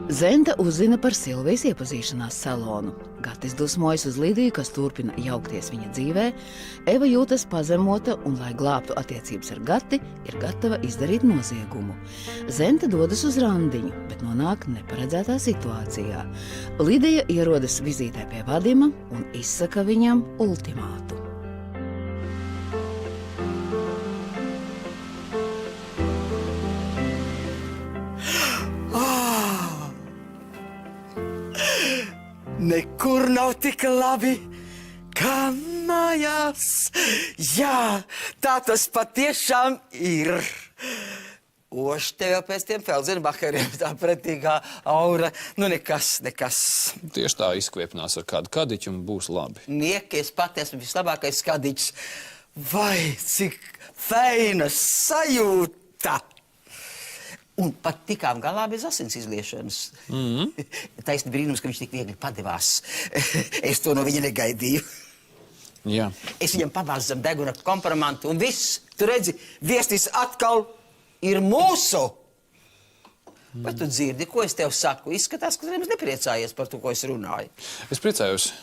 Zenta uzzina par Silvijas iepazīšanās salonu. Gatis dusmojas uz Lidiju, kas turpina jaukties viņa dzīvē. Eva jūtas pazemota un, lai glābtu attiecības ar Gati, ir gatava izdarīt noziegumu. Zenta dodas uz randiņu, bet nonāk neparedzētā situācijā. Lidija ierodas vizītē pie Vadima un izsaka viņam ultimātu. Nekur nav tik labi, kā mājās. Jā, tā tas patiešām ir. Oši tev jau pēc tiem Felzenbacheriem tā pretīgā aura. Nu nekas. Tieši tā izkviepinās ar kādu kadiķu un būs labi. Niekies pat esmu vislabākais kadiķis. Vai, cik feina sajūta! Un pat tikām galā bez asins izliešanas. Taisni brīnums, ka viņš tik viegli padevās. Es to no viņa negaidīju. Jā. Es viņam pabāzu zem deguna kompromantu un viss. Tu redzi, viestis atkal ir mūsu. Vai tu dzirdi, ko es tev saku? Izskatās, ka tu nemaz nepriecājies par to, ko es runāju. Es priecājos.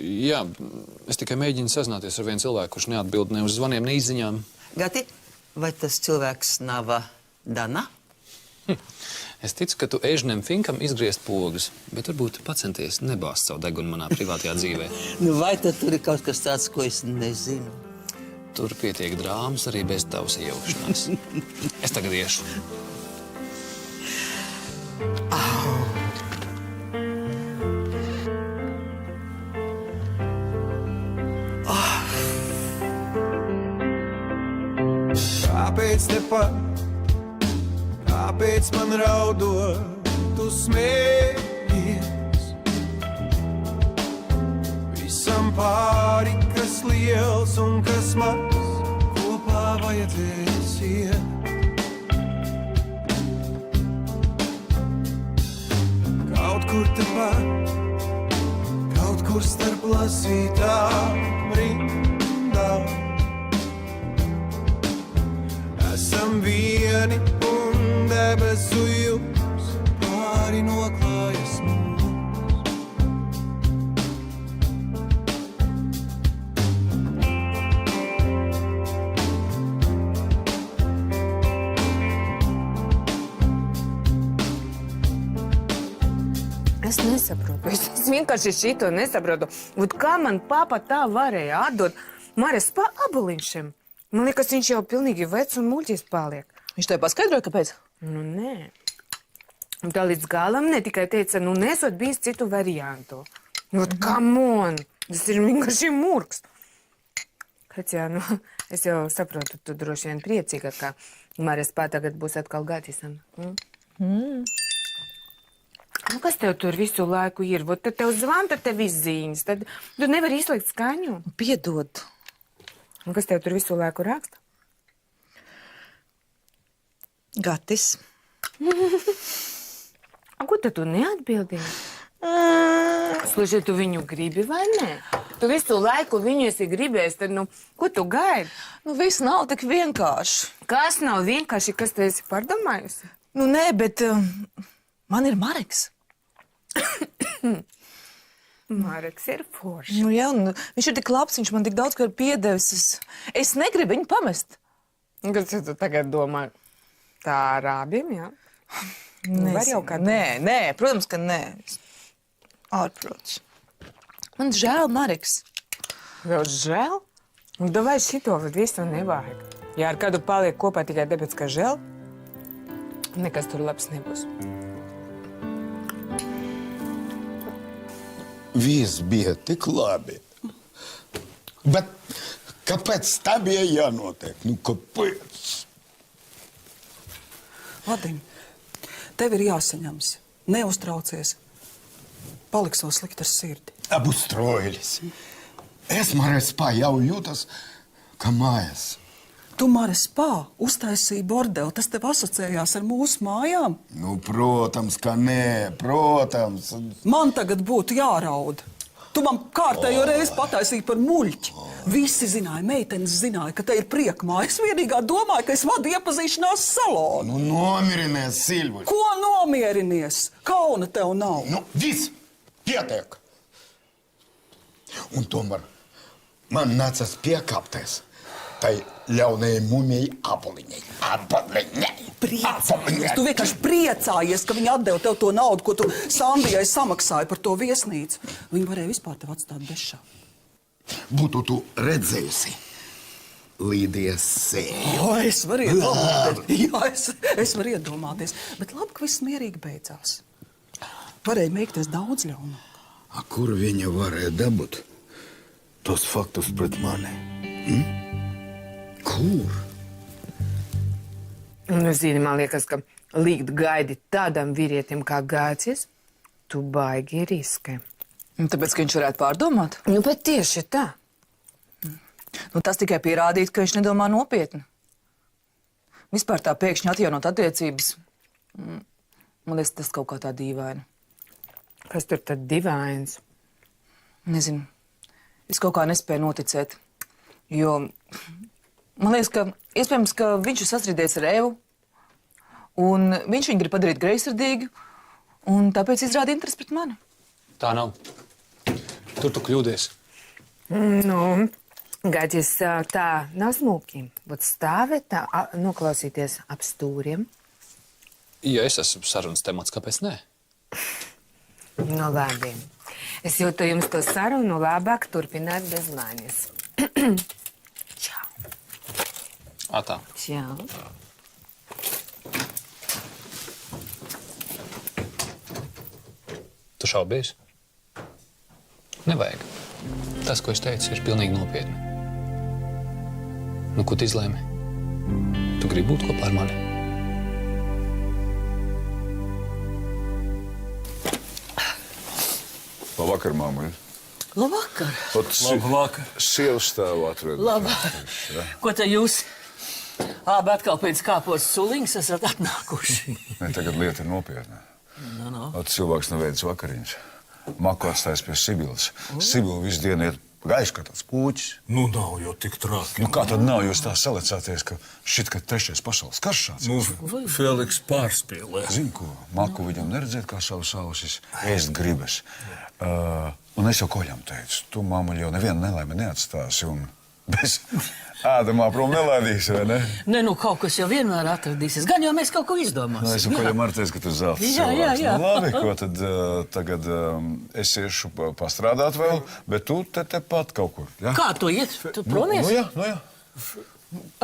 Jā, es tikai mēģinu sazināties ar vienu cilvēku, kurš neatbild ne uz zvaniem, ne izziņām. Gati, vai tas cilvēks nav Dana? Es ticu, ka tu Ežnem Finkam izgriezt pogas, bet varbūt pacenties nebāzt savu degunu manā privātajā dzīvē. Nu, vai tad tur ir kaut kas tāds, ko es nezinu? Tur pietiek drāmas arī bez tavas iejaukšanās. Es tagad iešu. Kāpēc tepat? Kāpēc man raudot, tu smējies? Visam pāri, kas liels un kas maz, kopā vajadzēs iet. Kaut kur tepat, kaut kur starp lasītām rindām. Esam vieni un debesu jums pāri noklājas mums. Es nesaprotu. Es vienkārši šito nesaprotu. Un kā man papa tā varēja atdot Mares pa aboliņšiem? Man liekas, viņš jau pilnīgi vecs un muļķis paliek. Viņš tev paskaidroja, kāpēc? Nu, nē. Un tā līdz galam ne tikai teica, nu, nesot bijis citu variantu. Nu, come on! Tas ir vienkārši murgs. Katjā, nu, es jau saprotu, tu droši vien priecīga, ka Mares pā tagad būs atkal Gatisam. Nu, kas tev tur visu laiku ir? Vot tad tev zvan, tad tev izziņas. Tad tu nevari izlikt skaņu. Piedod. Un kas tev tur visu laiku raksta? Gatis. Ko tad tu neatbildīji? Sluši, tu viņu gribi vai ne? Tu visu laiku viņu esi gribējis, tad, nu, ko tu gaidi? Nu, viss nav tik vienkārši. Kas nav vienkārši, kas tu esi pārdomājusi? Nu, nē, bet man ir Mareks. Mareks ir forši. Nu, jā, un viņš ir tik labs, viņš man tik daudz ko ir piedevis. Es negribu viņu pamest. Kas tu tagad domā? Tā ar abiem, jā? Var jau kādu? Nē, protams, ka nē. Ārprāts. Man žēl Mareks. Vēl žēl? Un davai šito visu nevajag. Ja ar kādu paliek kopā tikai tāpēc, ka žēl, nekas tur labs nebūs. Viss bija tik labi. Bet kāpēc tā bija jānotiek? Nu, kāpēc? Vadim, tev ir jāsaņems. Neuztraucies. Paliks vēl slikt ar sirdi. Обустроились. Es Mares pā jau jūtas, kā mājas. Tu, Mares pā, uztaisīji bordeli. Tas tev asociējās ar mūsu mājām? Nu, protams, ka nē, protams. Man tagad būtu jāraud. Tu man kārtējo reizi pataisīji par muļķi. Visi zināja, meitenes zināja, ka te ir priekmāja. Es vienīgā domāju, ka es vadu iepazīšanās salonu. Nu, nomierinies, Silvuļ. Ko nomierinies? Kauna tev nav. Nu, viss, pietiek. Un tomēr man nācās piekāpties tai ļaunajai mumijai Apoliņai. Priecājies. Tu vienkārši priecājies, ka viņi atdeva tev to naudu, ko tu Sandijai samaksāji par to viesnīcu. Viņi varēja vispār tev atstāt bešā. Būtu tu redzējusi Līdijas sēju. Jā, es varu iedomāties. Jā, es varu iedomāties. Bet labi, ka viss mierīgi beidzās. Varēja meikties daudz ļaunāk. Kur viņa varēja dabūt tos faktus pret mani? Kur? Nu, zini, man liekas, ka likt gaidi tādam vīrietim kā Gācis, tu baigi riskē. Tāpēc, ka viņš varētu pārdomāt. Nu, bet tieši tā. Nu, tas tikai pierādītu, ka viņš nedomā nopietni. Vispār tā pēkšņi atjaunot attiecības. Man liekas, tas kaut kā tā dīvaini. Kas tur tad divains? Nezinu. Es kaut kā nespēju noticēt. Jo man liekas, ka iespējams, ka viņš ir sastrīdējies ar Evu. Un viņš viņu grib padarīt greizsirdīgu. Un tāpēc izrāda interesi pret mani. Tā nav. Tur tu kļūdies. Nu, Gācis tā nav smuki. Būt stāvēt tā, noklausīties ap stūriem. Ja es esmu sarunas temats, kāpēc nē? Nu, labi. Es jūtu jums to sarunu labāk turpināt bez manis. Čau. Tā. Čau. Tu šaubies? Nevajag. Tas, ko es teicu, ir pilnīgi nopietni. Nu, ko tu izlēmi? Tu gribi būt kopā ar mani? Labvakar, māmuļa. Labvakar. Labvakar. Sievas stāvu atvedu. Labvakar. Ko te jūs? Abi atkal pēc kāpos suliņas esat atnākuši. Ne, tagad lieta ir nopietna. No. Cilvēks neveic vakariņas. Maku atstājas pie Sibilas. Sibila visu dienu iet gaiši kā tāds puķis. Nu, nav jau tik traki. Nu, kā tad nav? Jūs tā salecāties, ka šit, ka trešais pasaules karš šāds. Nu, Feliks pārspīlē. Zini, ko? Maku viņam neredzēt kā savus ausis. Ēst gribas. Un es jau koļam teicu, tu, māmuļa, jau nevienu nelaimi neatstāsi un bez ēdamā prom nelaidīsi, vai ne? Ne, nu, kaut kas jau vienmēr atradīsies. Gan jau mēs kaut ko izdomāsim. Nu, es jau koļam arī teicu, ka tu zelta cilvēks. Jā. Nu, labi, ko tad tagad es iešu pastrādāt vēl, bet tu te pat kaut kur, ja? Kā tu iet? Tu promies? Nu jā.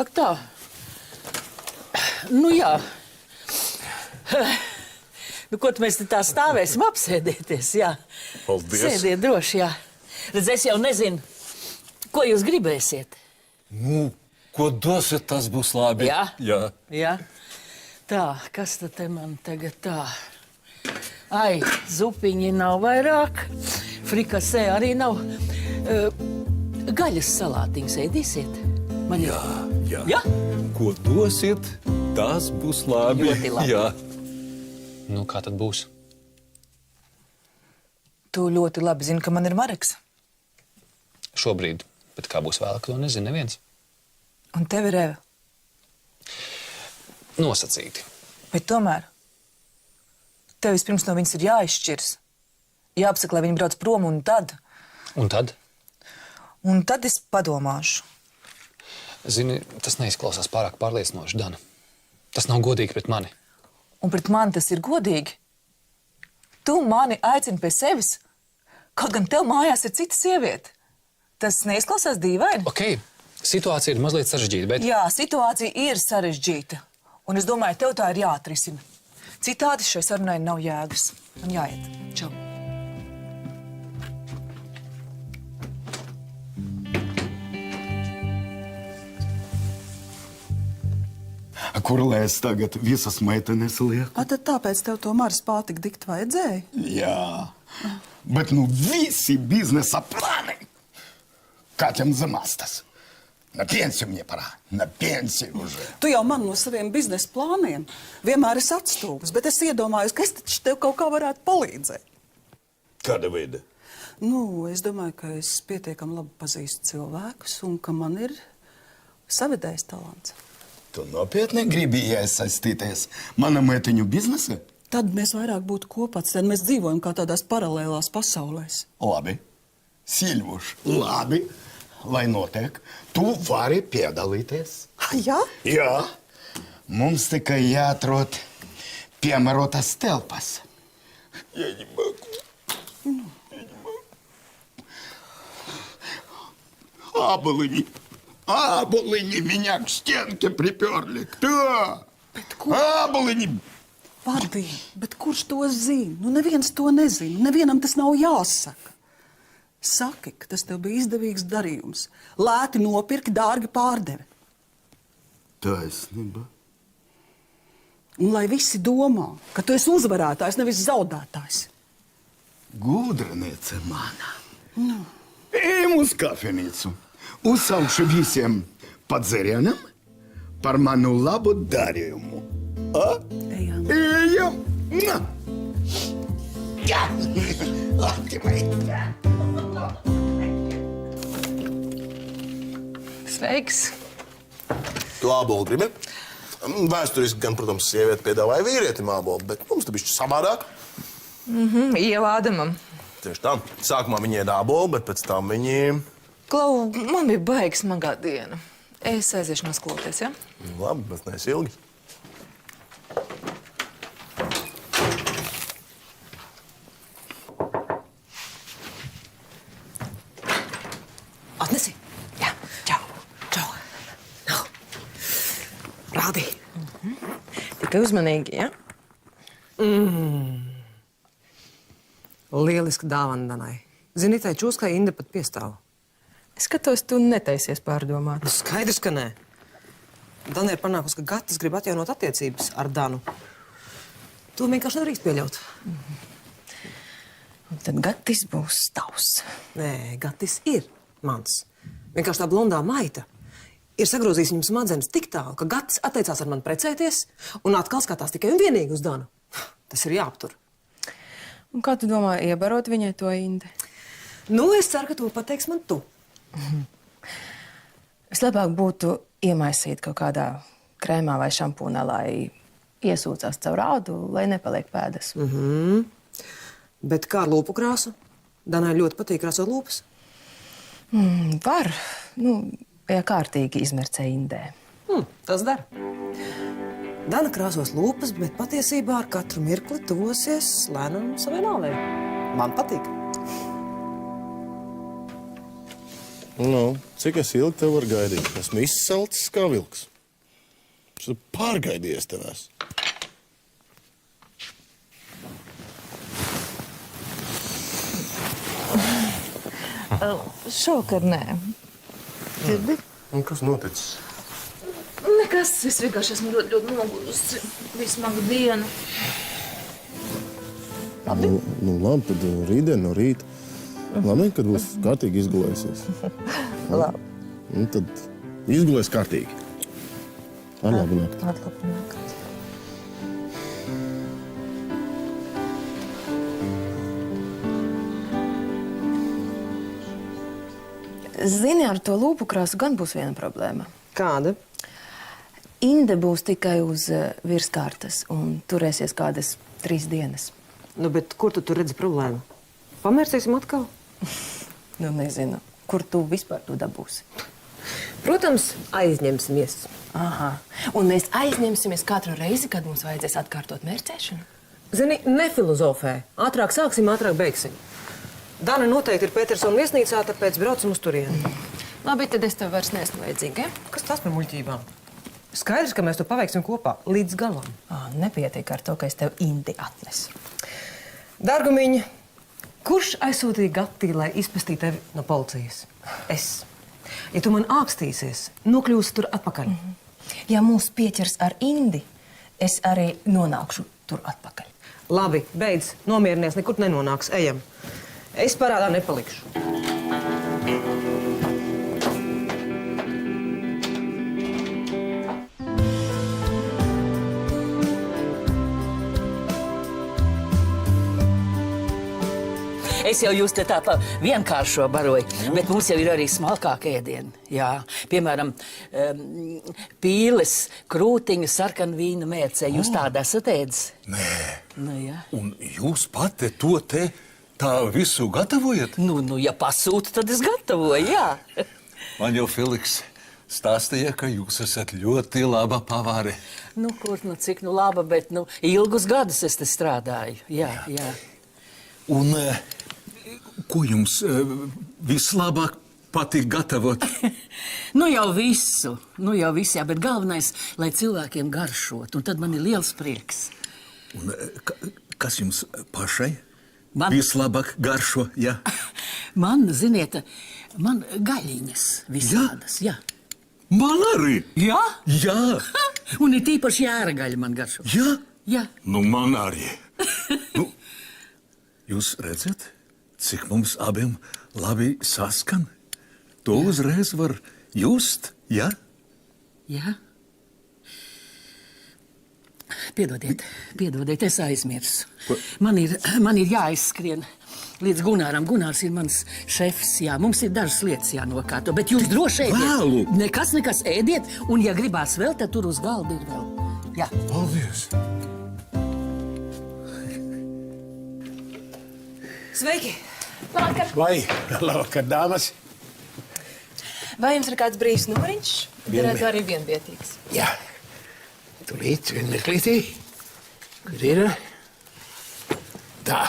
Ak tā. Nu jā. Nu, ko tu mēs te tā stāvēsim apsēdieties, jā. Paldies. Sēdiet droši, jā. Redz, es jau nezinu, ko jūs gribēsiet. Nu, ko dosiet, tas būs labi. Jā? Jā. Tā, kas tad te man tagad tā? Ai, zupiņi nav vairāk, frikasē arī nav. Gaļas salātiņas ēdīsiet? Man Jā. Ja? Ko dosiet, tas būs labi. Ļoti labi. Jā. Nu, kā tad būs? Tu ļoti labi zini, ka man ir Mareks. Šobrīd, bet kā būs vēlāk, to nezinu neviens. Un tev ir Eva. Nosacīti. Bet tomēr tev vispirms no viņas ir jāizšķirs. Jāapsaka, lai viņi brauc prom, un tad? Un tad? Un tad es padomāšu. Zini, tas neizklausās pārāk pārliecinoši, Dana. Tas nav godīgi pret mani. Un pret mani tas ir godīgi. Tu mani aicini pie sevis, kaut gan tev mājās ir cita sieviete. Tas neizklausās dīvaini? Ok, situācija ir mazliet sarežģīta, bet... Jā, situācija ir sarežģīta. Un es domāju, tev tā ir jāatrisina. Citādi šai sarunai nav jēgas. Man jāiet. Čau. Kur lai es tagad visas meitenes lieku? Tad tāpēc tev to Maras pārtika dikt vajadzēja? Jā, bet nu visi biznesa plāni Катям замастас. На пенсию мне пора. На пенсию уже. Tu jau man no saviem biznesa plāniem vienmēr esi atstūmis, bet es iedomājos, ka es taču tev kaut kā varētu palīdzēt. Kāda veida? Nu, es domāju, ka es pietiekami labi pazīstu cilvēkus un ka man ir savedējs talants. Tu nopietni gribi iesaistīties manā mētiņu biznesā? Tad mēs vairāk būtu kopā, tad mēs dzīvojam kā tādās paralēlās pasaulēs. Labi, Silvuš, labi, lai notiek, tu vari piedalīties. Jā? Jā, mums tikai jāatrod piemērotas telpas. Я не могу. Аболыни меня к стенке приперли. Кто? Аболыни. Vardī, bet kurš to zina? Nu, neviens to nezina. Nevienam tas nav jāsaka. Saki, ka tas tev bija izdevīgs darījums. Lēti nopirki, dārgi pārdevi. Taisnība. Un lai visi domā, ka tu esi uzvarētājs, nevis zaudētājs. Gudriniece mana. Ejam uz kafejnīcu. Uzsaukšu visiem padzerienam par manu labu darījumu. A? Ejam. Ejam. Jā. Sveiks! Tu ābolu gribi? Vēsturiski gan, protams, sieviete piedāvāja vīrietim ābolu, bet mums te bišķi savādāk. Ieva Ādamam. Tieši tā. Sākumā viņi ēda ābolu, bet pēc tam viņi... Klau, man bija baigs smagā diena. Es aiziešu noskoloties, ja? Labi, bet neesi ilgi. Atnesi? Jā. Čau. Čau. No. Rādi. Tikai uzmanīgi, ja? Lieliski dāvana Danai. Zini, tai čūskai Inde pat piestāv. Es skatos, tu netaisies pārdomāt. Nu, skaidrs, ka nē. Dana ir panākusi, ka Gatis grib atjaunot attiecības ar Danu. To vienkārši nedrīkst pieļaut. Un tad Gatis būs tavs. Nē, Gatis ir mans. Vienkārši tā blondā maita ir sagrozījis viņam smadzenes tik tālu, ka Gatis atteicās ar mani precēties un atkal skatās tikai un vienīgi uz Danu. Tas ir jāaptur. Un kā tu domā iebarot viņai to Indi? Nu, es ceru, ka to pateiks man tu. Vislabāk būtu iemaisīt kaut kādā krēmā vai šampūnā, lai iesūcās caur ādu, lai nepaliek pēdas. Bet kā ar lūpu krāsu? Danai ļoti patīk krāsot lūpas. Var. Nu, ja kārtīgi izmercē Indē. Tas dara. Dana krāsos lūpas, bet patiesībā ar katru mirkli tuvosies lēnām savai nāvei. Man patīk. Nu, cik es ilgi tev var gaidīt? Esmu izsalcis kā vilks. Es pārgaidījies tev es. Šovakar nē. Dzirdi? Un kas noticis? Nekas, es vienkārši esmu ļoti nogurusi. Visu smagu dienu. Nu, labi, tad rītdien no rīta. Labi, kad būs kārtīgi izgulējusies. Labi. Un tad izgulēs kārtīgi. Ar labu nakti. Ar labu nakti. Zini, ar to lūpu krāsu gan būs viena problēma. Kāda? Inde būs tikai uz virskārtas un turēsies kādas 3 dienas. Nu, bet kur tu tur redzi problēmu? Pamērsīsim atkal? Nu, nezinu. Kur tu vispār to dabūsi? Protams, aizņemsimies. Aha. Un mēs aizņemsimies katru reizi, kad mums vajadzēs atkārtot mērcēšanu? Zini, nefilozofē. Ātrāk sāksim, ātrāk beigsim. Dana noteikti ir Petersona viesnīcā, tāpēc braucam uz turieni. Labi, tad es tev vairs neesmu vajadzīga, ja? Kas tas par muļķībām? Skaidrs, ka mēs to paveiksim kopā līdz galam. Nepietiek ar to, ka es tev Indi atnesu. Dargumiņa, kurš aizsūtīja Gati, lai izpestītu tevi no policijas? Es. Ja tu man ākstīsies, nokļūsi tur atpakaļ. Ja mūs pieķers ar Indi, es arī nonākšu tur atpakaļ. Labi, beidz, nomierinies, nekur nenonāks, ejam. Es parādā nepalikšu. Es jau jūs te tā pa vienkāršo baroju, bet mums jau ir arī smalkāka ēdiena. Jā, piemēram, pīles, krūtiņu, sarkanu vīnu mērcē. Jūs tādu esat ēdis? Nē. Nu, jā. Un jūs pati to te tā visu gatavojat? Nu, ja pasūta, tad es gatavoju, jā. Man jau Filiks stāstīja, ka jūs esat ļoti laba pavāre. Nu, kur, nu, cik nu laba, bet, nu, ilgus gadus es te strādāju. Jā, jā. Un ko jums vislabāk patīk gatavot? Nu jau visu, jā, bet galvenais, lai cilvēkiem garšot, un tad man ir liels prieks. Un kas jums pašai Man- vislabāk garšo? Jā. Man, ziniet, man gaļiņas visādas, jā. Man arī? Jā? Jā. Un ir tīpaši jēra man garšo. Jā? Jā. Nu, man arī. Nu, jūs redzat, cik mums abiem labi saskan? To uzreiz var just, jā? Jā. Piedodiet, es aizmirsu. Man ir jāizskrien līdz Gunāram. Gunārs ir mans šefs, jā. Mums ir dažas lietas jānokārto, bet jūs droši ēdiet. Vēlu. Nekas ēdiet, un ja gribās vēl, tad tur uz galda ir vēl. Jā. Paldies. Sveiki! Vai, labvakar, dāmas? Vai jums ir kāds brīvs numuriņš? Derētu arī vienvietīgs. Jā. Tūlīt, vienmeklītī. Kur ir? Tā.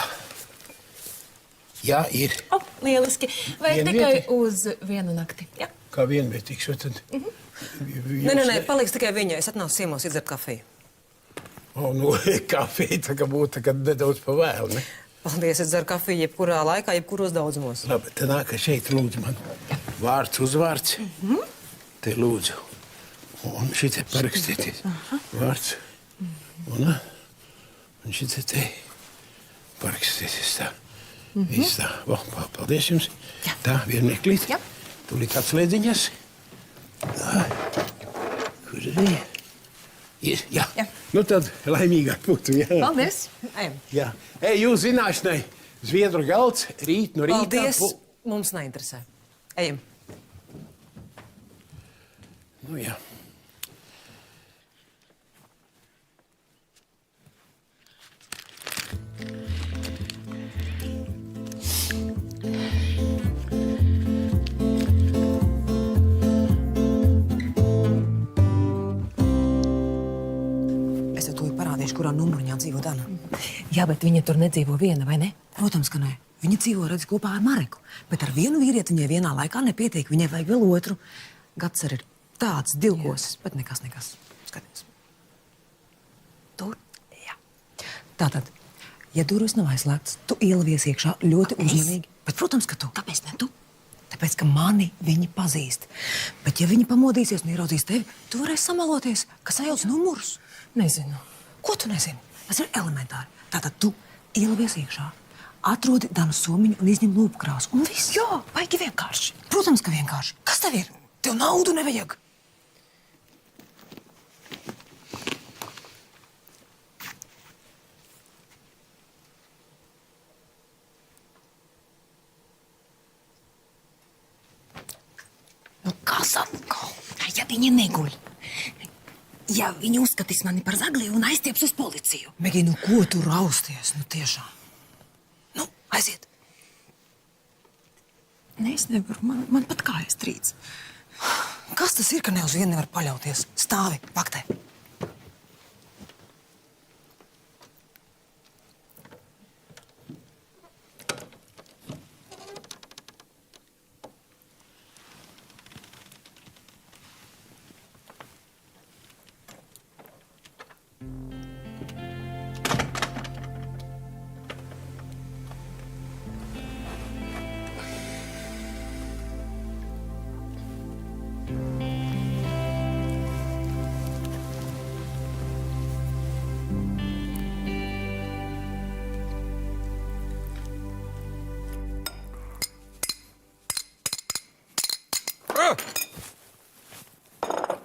Jā, ir. O, lieliski. Vai Vienvieti? tikai uz vienu nakti? Jā. Kā vienvietīgs, vai tad? Nē, paliks tikai viņa. Es atnācu ciemos iedzert kafiju. O, nu, kafija tā kā būtu tagad nedaudz pa vēlu, ne? Paldies, es dzeru kafiju jebkurā laikā, jebkuros daudzumos. Labi, tad nāk šeit, lūdzu man. Vārds, uzvārds. Te lūdzu. Un šitē parakstieties. Vārds. Un šitē te parakstieties tā. Viss tā. Paldies jums. Tā, vienmeklīt. Jā. Tūlīt atslēdziņas. Tā. Kur arī? Ir, jā. Nu tad laimīgāk būtu, jā. Paldies. Ejam. Jā. Ej, jūs zināšanai, Zviedru galds, rīt no rīta. Paldies. Mums neinteresē. Ejam. Nu jā. Es tev tūlīt parādīšu, kurā numuriņā dzīvo Dana. Jā, bet viņa tur nedzīvo viena, vai ne? Protams, ka nē. Viņa dzīvo, redz, kopā ar Mareku. Bet ar vienu vīrieti viņai vienā laikā nepietiek. Viņai vajag vēl otru. Gads arī ir tāds divkos, bet nekas. Skaties. Tur, jā. Tātad, ja durvis nav aizslēgts, tu ielavies iekšā ļoti uzmanīgi. Bet, protams, ka tu. Kāpēc ne tu? Tāpēc, ka mani viņi pazīst. Bet, ja viņi pamodīsies un ieraudzīs tevi, tu varēsi samaloties, ka sajauc numurus. Nezinu. Ko tu nezini? Tas ir elementāri. Tātad tu ielavies iekšā, atrodi Danu somiņu un izņem lūpu krāsu. Un viss. Jā, baigi vienkārši. Protams, ka vienkārši. Kas tev ir? Tev naudu nevajag. Nu, kas atkal? Ja viņi neguļ. Ja viņi uzskatīs mani par zagli un aiztieps uz policiju. Megi, nu ko tu rausties? Nu tiešām. Nu, aiziet. Nē, es nevaru. Man pat kājas trīc. Kas tas ir, ka ne uz vienu nevar paļauties? Stāvi, paktē.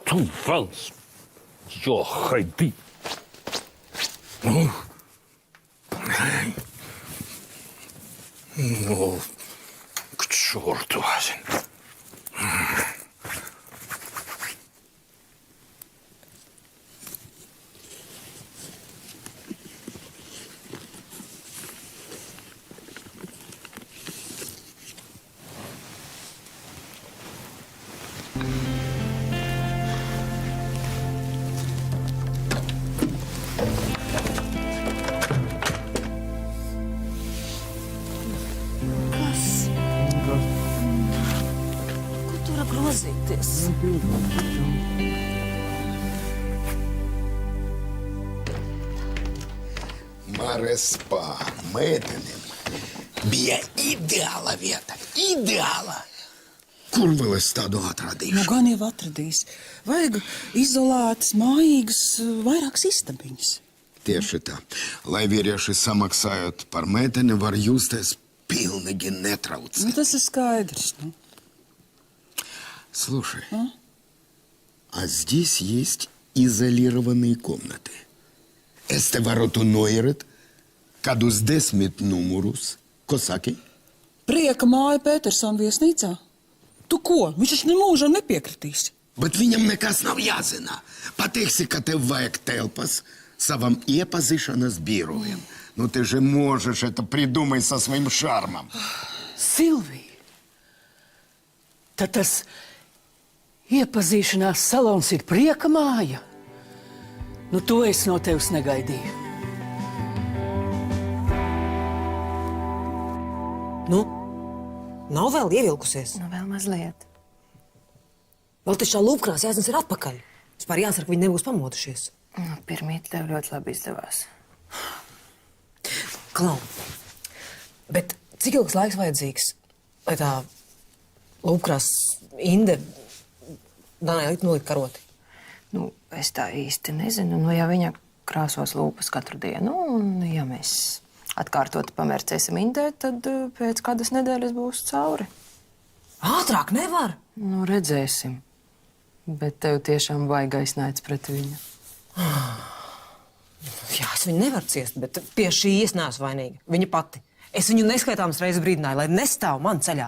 Tu velns! Jo, haidī! Ну, к черту. Kur tur var grozīties? Marespa, meitenim, bija ideāla vieta. Ideāla! Kur vēl es tādu atradīšu? Nu, gan jau atradīs. Vajag izolētas, mājīgas, vairākas istabiņas. Tieši tā. Lai vīrieši samaksājot par meiteni, var justies pilnīgi netraucēt. Nu, tas ir skaidrs. Nu. Слушай, а здесь есть изолированные комнаты. Es te varu tu noiet kādus 10 numurus. Ko saki? Prieka māja Petersona viesnīcā. Tu ko? Viņš taču nemūžam nepiekritīs. Bet viņam nekas nav jāzina. Pateiksi, ka tev vajag telpas savam iepazīšanas birojam. Ну ты же можешь это придумать со своим шармом. Silvija, tad tas iepazīšanās salons ir prieka māja? Nu, to es no tevis negaidīju. Nu, nav vēl ievilkusies. Nu, vēl mazliet. Vēl taču tā lūpkrās jāsnes ir atpakaļ. Vispār jāsaka, ka viņi nebūs pamodušies. Nu, pirmīt tev ļoti labi izdevās. Klau, bet cik ilgs laiks vajadzīgs, lai tā lūpkrās Inde Danai nolikt karoti? Nu, es tā īsti nezinu. Nu, ja viņa krāsos lūpas katru dienu, un ja mēs atkārtot pamērcēsim Indē, tad pēc kādas nedēļas būs cauri. Ātrāk nevar? Nu, redzēsim. Bet tev tiešām vajag aiznāc pret viņu. Jā, es viņu nevaru ciest, bet pie šī es neesmu vainīga. Viņa pati. Es viņu neskaitāmas reizes brīdināju, lai nestāv man ceļā.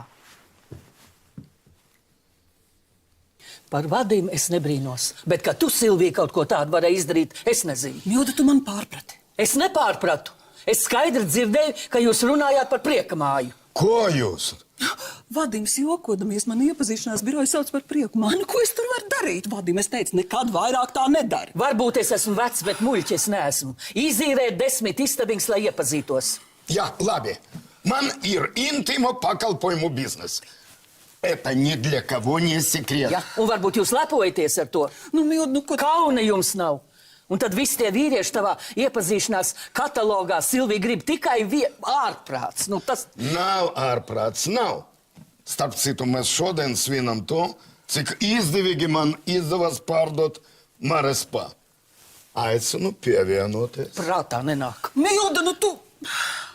Par vadiem es nebrīnos, bet ka tu, Silvija, kaut ko tādu varēji izdarīt, es nezinu. Milda, tu man pārprati. Es nepārpratu. Es skaidri dzirdēju, ka jūs runājāt par prieka māju. Ko jūs? Vadims jokodamies man iepazīšanās biroju sauc par prieku māju. Nu, ko es tur varu darīt? Vadim, es teicu, nekad vairāk tā nedari. Varbūt es esmu vecs, bet muļķi es neesmu. Izīrēt 10 istabiņas, lai iepazītos. Jā, labi. Man ir intīmo pakalpojumu biznes. Это ни для кого не секрет. Ja? Un varbūt jūs lepojaties ar to. Nu, Milda, nu, ko... Kauna jums nav. Un tad visi tie vīrieši tavā iepazīšanās katalogā Silvija grib tikai ārprāts. Nu, tas... Nav ārprāts, nav. Starp citu, mēs šodien svinam to, cik izdevīgi man izdevās pārdot Marespa. Aicinu pievienoties. Prātā nenāk. Milda, nu tu...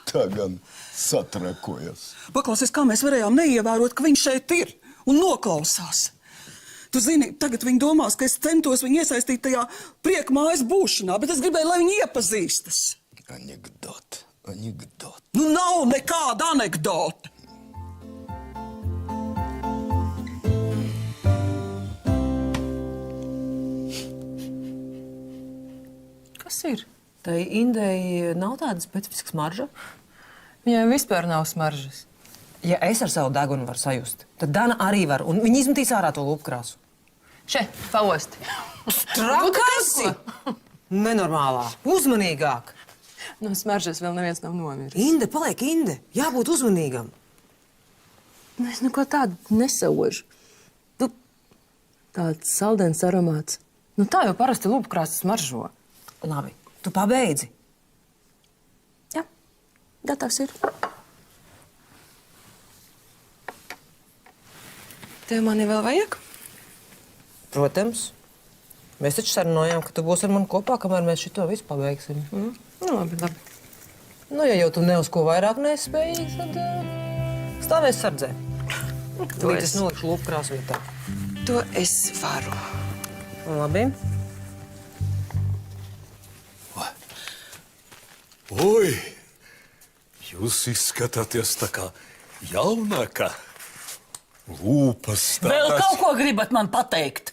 Tā gan satrakojas. Paklausies, kā mēs varējām neievērot, ka viņš šeit ir un noklausās. Tu zini, tagad viņi domās, ka es centos viņu iesaistīt tajā prieka mājas būšanā, bet es gribēju, lai viņi iepazīstas. Anekdot, anekdot. Nu, nav nekāda anekdota. Kas ir? Tai Indei nav tāda specifiska smarža? Viņai vispār nav smaržas. Ja es ar savu degunu varu sajust, tad Dana arī var, un viņi izmetīs ārā to lūpkrāsu. Še, paosti. Trakasi! Nenormālā, uzmanīgāk. No smaržas vēl neviens nav nomiris. Inde, paliek Inde, jābūt uzmanīgam. Nu, es neko tādu nesaužu. Tu tāds saldens aromāts. Nu, tā jau parasti lūpkrāsas smaržo. Labi, tu pabeidzi. Jā, gatavs ir. Tev mani vēl vajag? Protams. Mēs taču sarunājām, ka tu būsi ar mani kopā, kamēr mēs šito visu pabeigsim. Nu, labi, labi. Nu, ja jau tu ne uz ko vairāk nespēji, tad stāvēs sardzē. Līdz es nolikšu lūpkrāsu vietā. To es varu. Labi. Oi, Jūs izskatāties tā kā jaunākā. Lūpas Vēl kaut ko gribat man pateikt?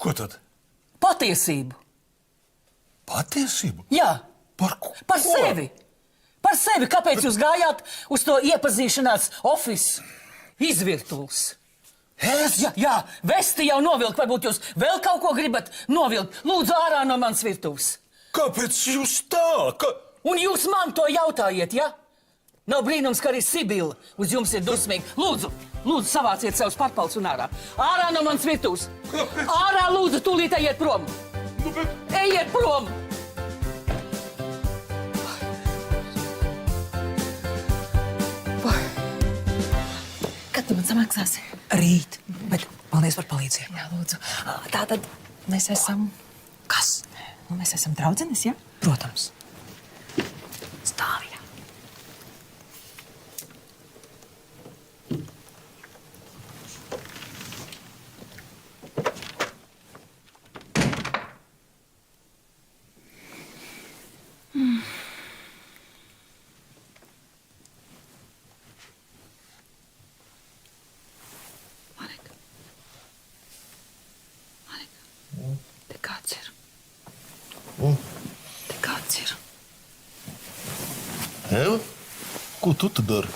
Ko tad? Patiesību. Patiesību? Jā. Par ko? Par sevi. Par sevi. Kāpēc jūs gājāt uz to iepazīšanās ofisu? Izvirtuls. Es? Jā, vesti jau novilk. Varbūt jūs vēl kaut ko gribat novilkt. Lūdzu, ārā no manas virtuves. Kāpēc jūs tā? Un jūs man to jautājiet, ja? Nav brīnums, ka arī Sibila uz jums ir dusmīga. Lūdzu, savāciet savus pārpaldus un ārā. Ārā no manas virtuves. Ārā, lūdzu, tūlīt ejiet prom. Ejiet prom! Kad tu man samaksāsi? Rīt, bet paldies par palīdzību. Jā, lūdzu. Tātad mēs esam... Kas? Nu, mēs esam draudzenes, jā? Protams. Stāvjā. Te kāds ir. Te kāds ir. Eva, ko tu te dari?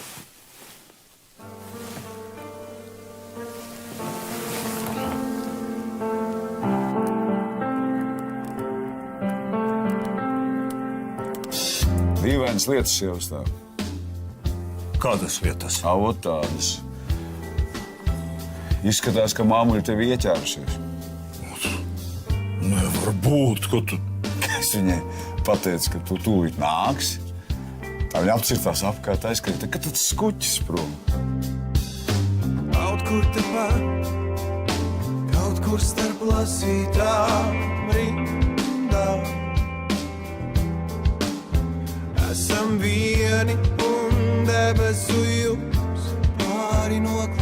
Dīvainas lietas jau stāv. Kādas lietas? Avot tādas. Izskatās, ka māmuļi tevi ieķērušies. Nevar būt, ko tu... Es viņai pateicu, ka tu tūlīt nāksi. Tā viņa apcirtās apkārt aizkrita, ka tu skuķis prom. Kaut kur tepat, kaut kur starp lasītām rindām. Esam vieni un debesu jums pāri noklājās.